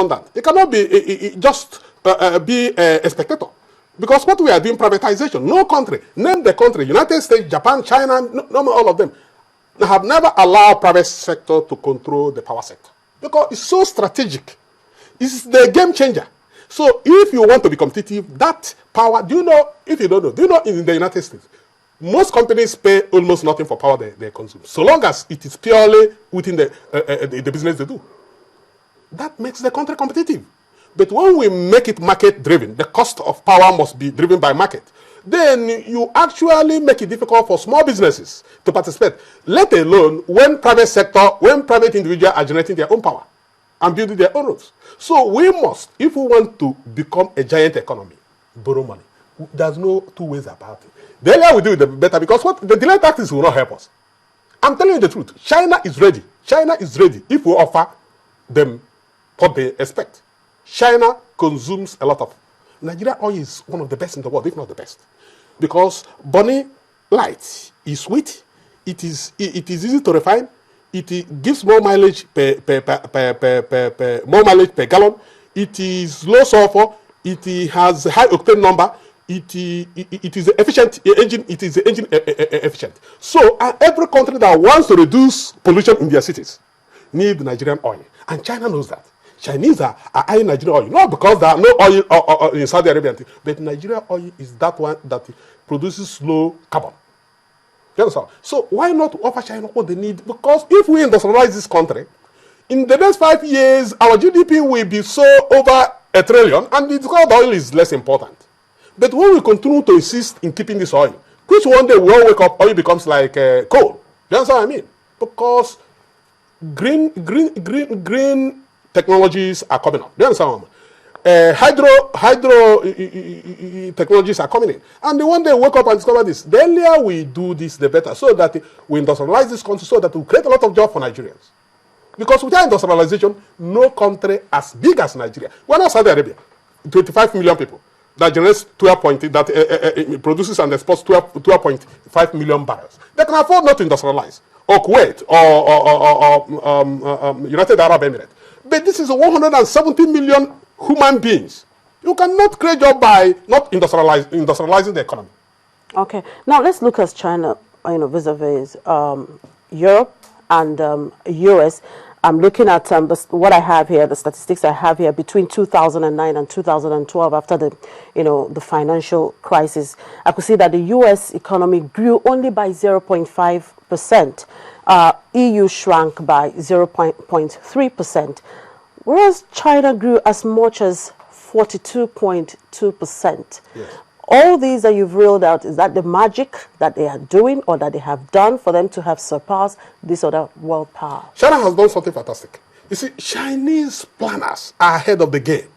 respondent. It cannot be just be a spectator. Because what we are doing, privatization, no country, name the country, United States, Japan, China, no all of them, have never allowed private sector to control the power sector. Because it's so strategic. It's the game changer. So if you want to be competitive, that power, do you know, if you don't know, do you know in the United States, most companies pay almost nothing for power they consume, so long as it is purely within the business they do. That makes the country competitive. But when we make it market-driven, the cost of power must be driven by market, then you actually make it difficult for small businesses to participate, let alone when private individuals are generating their own power and building their own roads. So we must, if we want to become a giant economy, borrow money. There's no two ways about it. The earlier we do it, the better, because the delay tactics will not help us. I'm telling you the truth. China is ready. China is ready if we offer them what they expect. China consumes a lot of. Nigeria oil is one of the best in the world, if not the best, because burning light is sweet. It is easy to refine. It gives more mileage per gallon. It is low sulfur. It has high octane number. It is efficient engine. It is engine efficient. So every country that wants to reduce pollution in their cities need Nigerian oil, and China knows that. Chinese are eyeing Nigerian oil, not because there are no oil in Saudi Arabia, but Nigerian oil is that one that produces low carbon. You understand? So why not offer China what they need? Because if we industrialize this country, in the next 5 years, our GDP will be so over $1 trillion, and it's because oil is less important. But when we continue to insist in keeping this oil, which one day we all wake up, oil becomes like coal. You understand what I mean? Because green technologies are coming up. Do you understand? Hydro technologies are coming in. And the one day wake up and discover this, the earlier we do this, the better. So that we industrialize this country, so that we create a lot of jobs for Nigerians. Because without industrialization, no country as big as Nigeria. We're not Saudi Arabia, 25 million people, that generates 12 that produces and exports 12.5 million barrels. They can afford not to industrialize, or Kuwait, or United Arab Emirates. But this is 170 million human beings. You cannot create job by not industrializing the economy. Okay. Now let's look at China, vis-a-vis Europe and US. I'm looking at what I have here, the statistics I have here between 2009 and 2012, after the financial crisis. I could see that the US economy grew only by 0.5%. EU shrank by 0.3%, whereas China grew as much as 42.2%. Yes. All these that you've ruled out, is that the magic that they are doing or that they have done for them to have surpassed this other world power? China has done something fantastic. You see, Chinese planners are ahead of the game.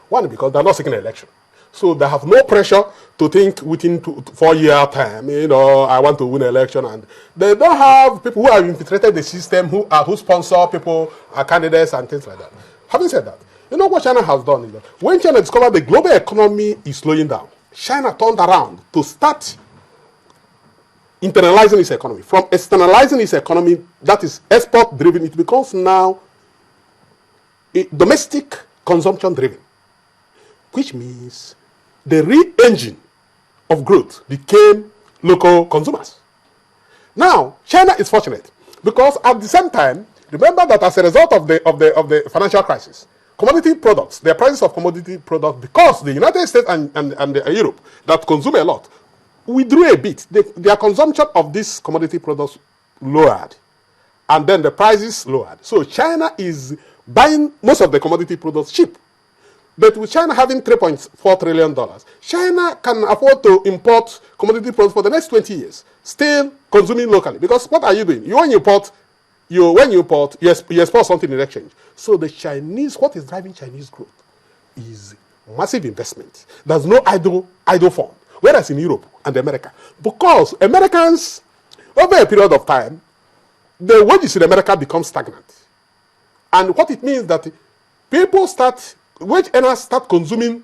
One, because they're not seeking an election. So they have no pressure to think within 4-year time, I want to win an election. And they don't have people who have infiltrated the system, who sponsor people, candidates and things like that. Having said that, you know what China has done? When China discovered the global economy is slowing down, China turned around to start internalizing its economy. From externalizing its economy, that is export-driven, it becomes now domestic consumption-driven, which means the real engine of growth became local consumers. Now, China is fortunate because at the same time, remember that as a result of the financial crisis, commodity products, the prices of commodity products, because the United States and Europe that consume a lot, withdrew a bit. Their consumption of these commodity products lowered, and then the prices lowered. So China is buying most of the commodity products cheap. But with China having $3.4 trillion, China can afford to import commodity products for the next 20 years, still consuming locally. Because what are you doing? When you import, you export something in exchange. So the Chinese, what is driving Chinese growth is massive investment. There's no idle fund. Whereas in Europe and America, because Americans, over a period of time, the wages in America become stagnant. And what it means that wage earners start consuming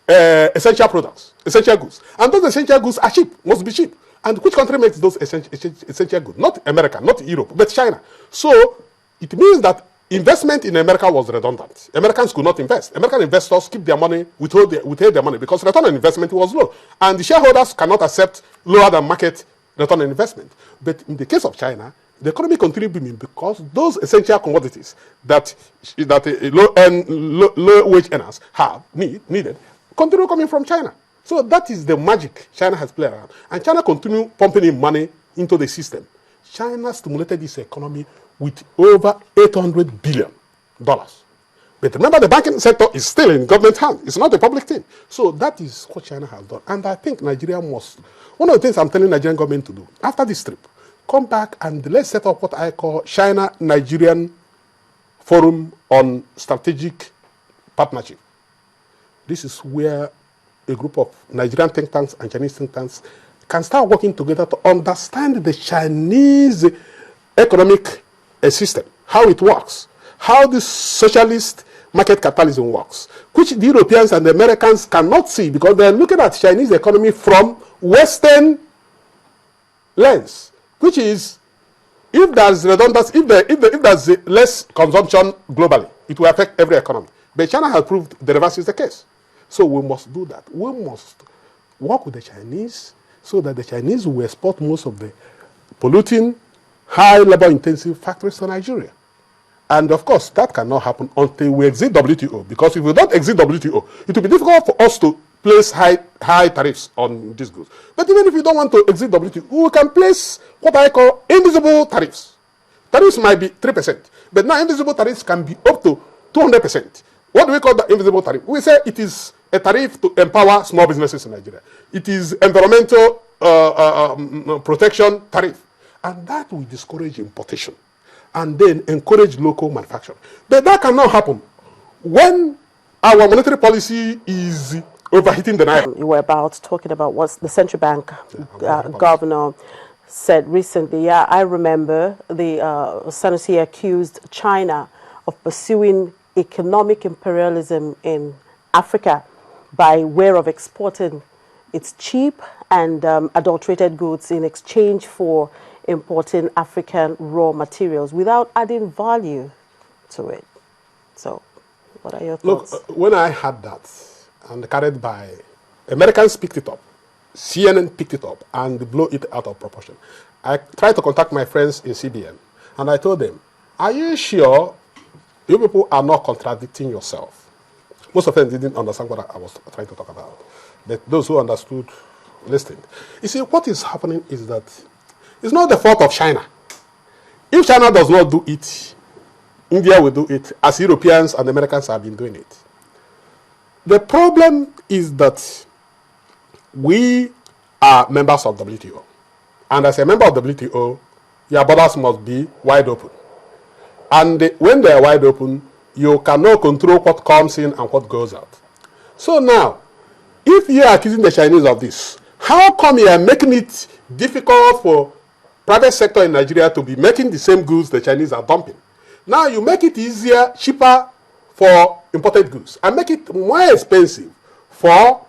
essential products, essential goods. And those essential goods are cheap, must be cheap. And which country makes those essential goods? Not America, not Europe, but China. So it means that investment in America was redundant. Americans could not invest. American investors keep their money, withhold their money because return on investment was low. And the shareholders cannot accept lower than market return on investment. But in the case of China, the economy continued booming because those essential commodities that low wage earners needed continue coming from China. So that is the magic China has played around. And China continued pumping in money into the system. China stimulated this economy with over $800 billion. But remember, the banking sector is still in government hands. It's not a public thing. So that is what China has done. And I think Nigeria must, one of the things I'm telling Nigerian government to do, after this trip, come back and let's set up what I call China-Nigerian Forum on Strategic Partnership. This is where a group of Nigerian think tanks and Chinese think tanks can start working together to understand the Chinese economic system, how it works, how this socialist market capitalism works, which the Europeans and the Americans cannot see because they're looking at Chinese economy from Western lens, which is if there's redundancy, if there's less consumption globally, it will affect every economy. But China has proved the reverse is the case. So we must do that. We must work with the Chinese so that the Chinese will export most of the polluting, high labor-intensive factories to Nigeria. And of course, that cannot happen until we exit WTO, because if we don't exit WTO, it will be difficult for us to place high tariffs on these goods. But even if you don't want to exit WTO, we can place what I call invisible tariffs. Tariffs might be 3%, but now invisible tariffs can be up to 200%. What do we call the invisible tariff? We say it is a tariff to empower small businesses in Nigeria. It is environmental protection tariff. And that will discourage importation and then encourage local manufacturing. But that cannot happen when our monetary policy is overheating the Naira. You were talking about what the central bank governor said recently. Yeah, I remember the Sanusi accused China of pursuing economic imperialism in Africa by way of exporting its cheap and adulterated goods in exchange for importing African raw materials without adding value to it. So, what are your thoughts? Look, when I had that, and carried by, Americans picked it up, CNN picked it up, and blew it out of proportion. I tried to contact my friends in CBN, and I told them, are you sure you people are not contradicting yourself? Most of them didn't understand what I was trying to talk about. But those who understood listened. You see, what is happening is that it's not the fault of China. If China does not do it, India will do it, as Europeans and Americans have been doing it. The problem is that we are members of WTO. And as a member of WTO, your borders must be wide open. And when they are wide open, you cannot control what comes in and what goes out. So now, if you are accusing the Chinese of this, how come you are making it difficult for private sector in Nigeria to be making the same goods the Chinese are dumping? Now you make it easier, cheaper for imported goods, and make it more expensive for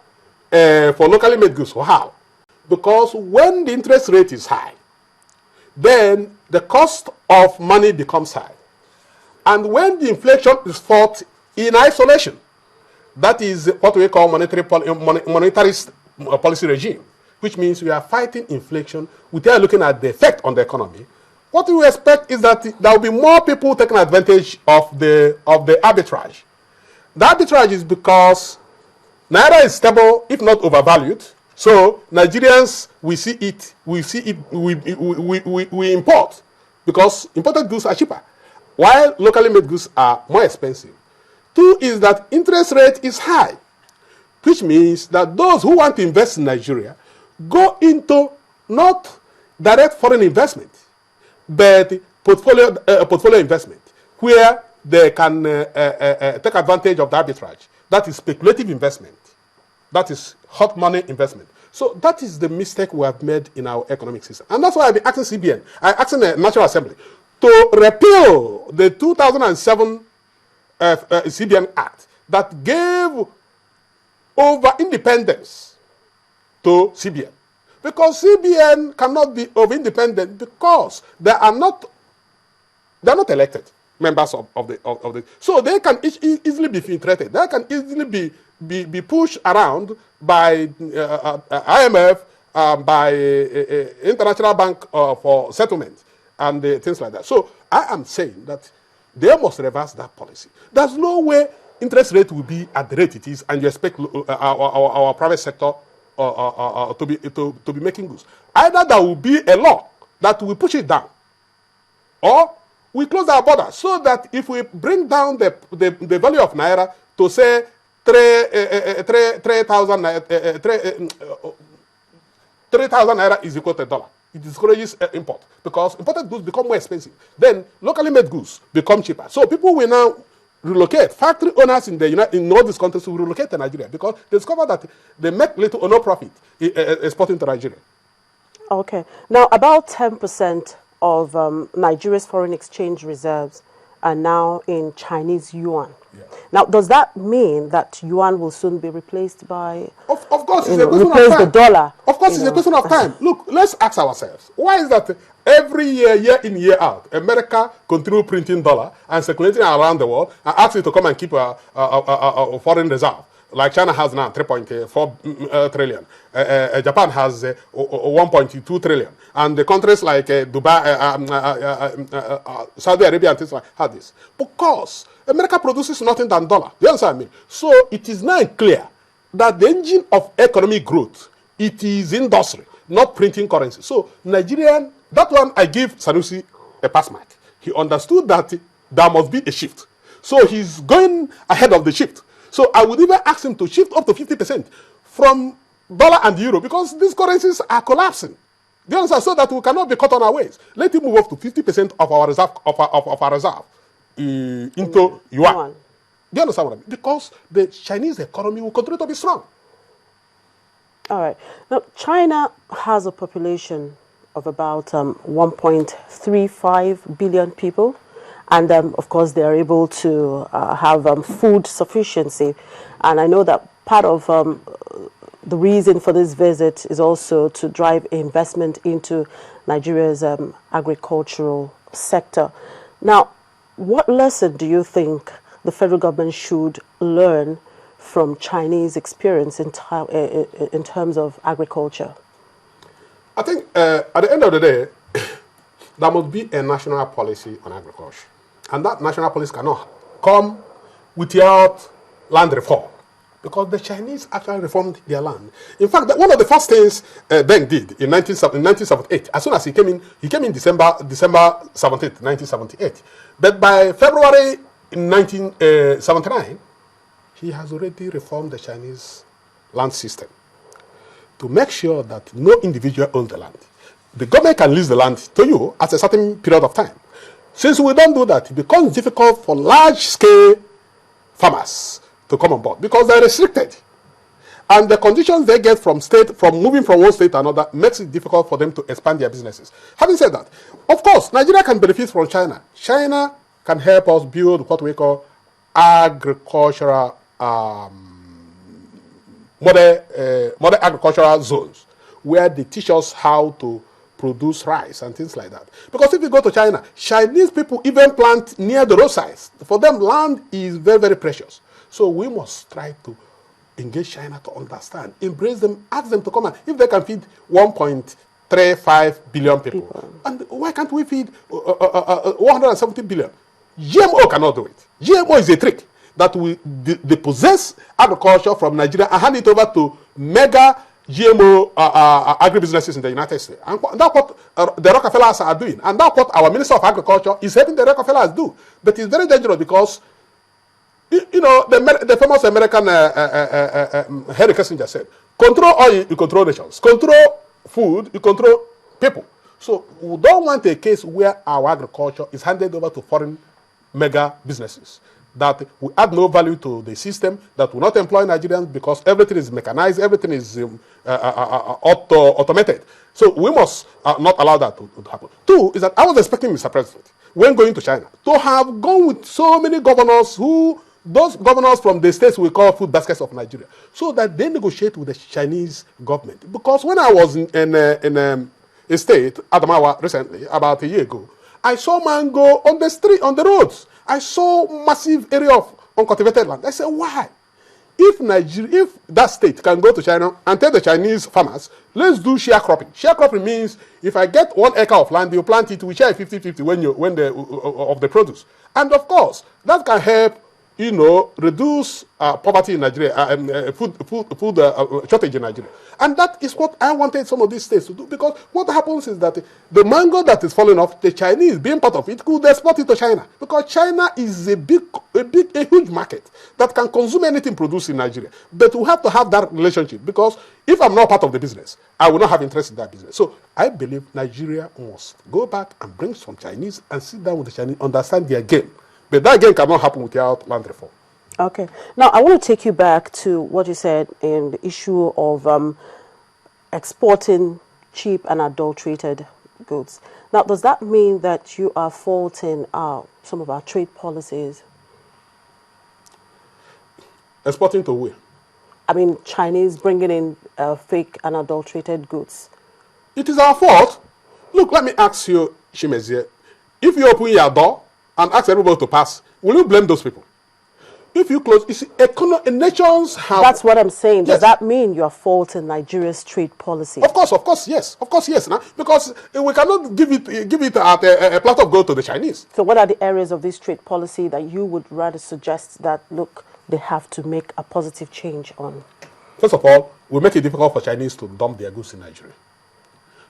locally made goods. How? Because when the interest rate is high, then the cost of money becomes high. And when the inflation is fought in isolation, that is what we call monetarist policy regime, which means we are fighting inflation without looking at the effect on the economy. What we expect is that there will be more people taking advantage of the arbitrage. The arbitrage is because Naira is stable, if not overvalued. So Nigerians, we import because imported goods are cheaper, while locally made goods are more expensive. Two is that interest rate is high, which means that those who want to invest in Nigeria go into not direct foreign investment, but portfolio investment, where they can take advantage of the arbitrage. That is speculative investment. That is hot money investment. So that is the mistake we have made in our economic system. And that's why I've been asking CBN, I'm asking the National Assembly to repeal the 2007 CBN Act that gave over independence to CBN. Because CBN cannot be over independent because they are not elected. members of the. So they can easily be filtrated. They can easily be pushed around by IMF, by International Bank for Settlement, and things like that. So I am saying that they must reverse that policy. There's no way interest rate will be at the rate it is, and you expect our private sector to be making goods. Either there will be a law that will push it down, or we close our border, so that if we bring down the value of naira to say 3,000 naira is equal to $1, it discourages import, because imported goods become more expensive. Then locally made goods become cheaper. So people will now relocate. Factory owners in all these countries will relocate to Nigeria, because they discover that they make little or no profit exporting to Nigeria. Okay. Now, about 10% of Nigeria's foreign exchange reserves are now in Chinese yuan. Yeah. Now, does that mean that yuan will soon be replaced by... Of course, it's a question of time. The dollar. Of course, it's a question of time. Look, let's ask ourselves, why is that every year, year in, year out, America continue printing dollar and circulating around the world and asks you to come and keep a foreign reserve? Like China has now 3.4 trillion. Japan has 1.2 trillion. And the countries like Dubai, Saudi Arabia and things like have this. Because America produces nothing than dollar. You understand me? So it is now clear that the engine of economic growth, it is industry, not printing currency. So Nigerian, that one I give Sanusi a pass mark. He understood that there must be a shift. So he's going ahead of the shift. So I would even ask him to shift up to 50% from dollar and euro, because these currencies are collapsing. Do you understand? So that we cannot be caught on our ways. Let him move up to 50% of our reserve of our reserve into yuan. Do you understand what I mean? Because the Chinese economy will continue to be strong. All right. Now, China has a population of about 1.35 billion people. And, of course, they are able to have food sufficiency. And I know that part of the reason for this visit is also to drive investment into Nigeria's agricultural sector. Now, what lesson do you think the federal government should learn from Chinese experience in terms of agriculture? I think at the end of the day, there must be a national policy on agriculture. And that national policy cannot come without land reform, because the Chinese actually reformed their land. In fact, one of the first things Deng did in 1978, as soon as he came in December 17th, 1978. But by February 1979, he has already reformed the Chinese land system to make sure that no individual owns the land. The government can lease the land to you at a certain period of time. Since we don't do that, it becomes difficult for large-scale farmers to come on board, because they're restricted. And the conditions they get from moving from one state to another makes it difficult for them to expand their businesses. Having said that, of course, Nigeria can benefit from China. China can help us build what we call agricultural modern agricultural zones, where they teach us how to produce rice and things like that. Because if you go to China, Chinese people even plant near the roadsides. For them, land is very, very precious. So we must try to engage China to understand, embrace them, ask them to come, and if they can feed 1.35 billion people, and why can't we feed 170 billion? GMO cannot do it. GMO is a trick that they possess agriculture from Nigeria and hand it over to mega GMO agribusinesses in the United States. And that's what the Rockefellers are doing. And that's what our Minister of Agriculture is helping the Rockefellers do. But it's very dangerous, because, you know, the famous American Henry Kissinger said, control oil, you control nations. Control food, you control people. So we don't want a case where our agriculture is handed over to foreign mega businesses that will add no value to the system, that will not employ Nigerians, because everything is mechanized, everything is automated. So we must not allow that to happen. Two is that I was expecting, Mr. President, when going to China, to have gone with so many governors those governors from the states we call food baskets of Nigeria, so that they negotiate with the Chinese government. Because when I was in a state, Adamawa, recently, about a year ago, I saw mango on the street, on the roads. I saw massive area of uncultivated land. I said, why? If that state can go to China and tell the Chinese farmers, let's do sharecropping. Sharecropping means if I get 1 acre of land, you plant it, we share 50-50 when of the produce. And of course, that can help, reduce poverty in Nigeria, food shortage in Nigeria. And that is what I wanted some of these states to do, because what happens is that the mango that is falling off, the Chinese, being part of it, could export it to China, because China is a huge market that can consume anything produced in Nigeria. But we have to have that relationship, because if I'm not part of the business, I will not have interest in that business. So I believe Nigeria must go back and bring some Chinese and sit down with the Chinese, understand their game. But that again cannot happen without land reform. Okay. Now, I want to take you back to what you said in the issue of exporting cheap and adulterated goods. Now, does that mean that you are faulting some of our trade policies? Exporting to where? I mean, Chinese bringing in fake and adulterated goods. It is our fault. Look, let me ask you, Chimezie, if you open your door and ask everybody to pass, will you blame those people? If you close, you see, nations have... That's what I'm saying. Yes. Does that mean you're faulting Nigeria's trade policy? Of course, yes. Of course, yes. Nah? Because we cannot give it at a plate of gold to the Chinese. So what are the areas of this trade policy that you would rather suggest that, look, they have to make a positive change on? First of all, we make it difficult for Chinese to dump their goods in Nigeria.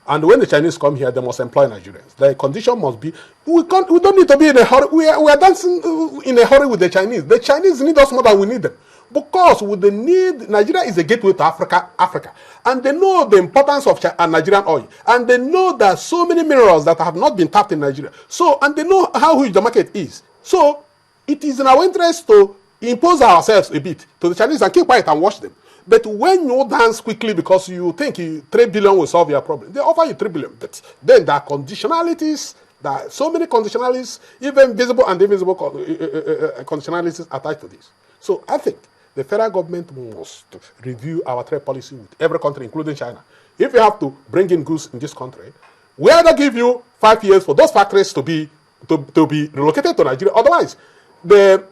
And when the Chinese come here, they must employ Nigerians. The condition must be, we don't need to be in a hurry. We are dancing in a hurry with the Chinese. The Chinese need us more than we need them. Because Nigeria is a gateway to Africa. And they know the importance of Nigerian oil. And they know that so many minerals that have not been tapped in Nigeria. And they know how huge the market is. So it is in our interest to impose ourselves a bit to the Chinese and keep quiet and watch them. But when you dance quickly because you think 3 billion will solve your problem, they offer you 3 billion. But then there are conditionalities, there are so many conditionalities, even visible and invisible conditionalities attached to this. So I think the federal government must review our trade policy with every country, including China. If you have to bring in goods in this country, we either give you 5 years for those factories to be relocated to Nigeria. Otherwise, the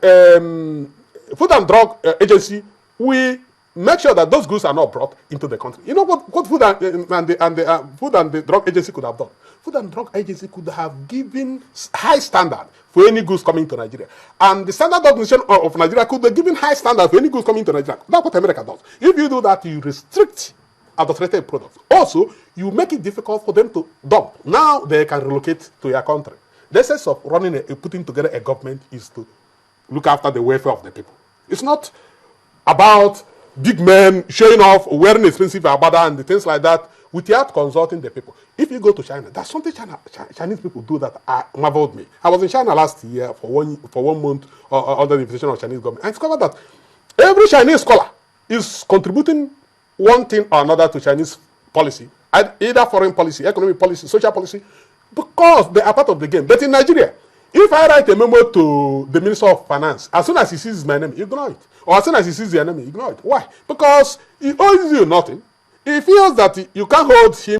Food and Drug Agency, we make sure that those goods are not brought into the country. You know what Food and the Drug Agency could have done? Food and Drug Agency could have given high standard for any goods coming to Nigeria. And the Standard Organization of Nigeria could have given high standard for any goods coming to Nigeria. That's what America does. If you do that, you restrict adulterated products. Also, you make it difficult for them to dump. Now they can relocate to your country. The essence of putting together a government is to look after the welfare of the people. It's not about big men showing off, wearing expensive abada and things like that without consulting the people. If you go to China, that's something Chinese people do that marveled me. I was in China last year for one month under the invitation of Chinese government. I discovered that every Chinese scholar is contributing one thing or another to Chinese policy, either foreign policy, economic policy, social policy, because they are part of the game. But in Nigeria, if I write a memo to the Minister of Finance, as soon as he sees my name, ignore it. Or as soon as he sees the enemy, ignore it. Why? Because he owes you nothing. He feels that you can't hold him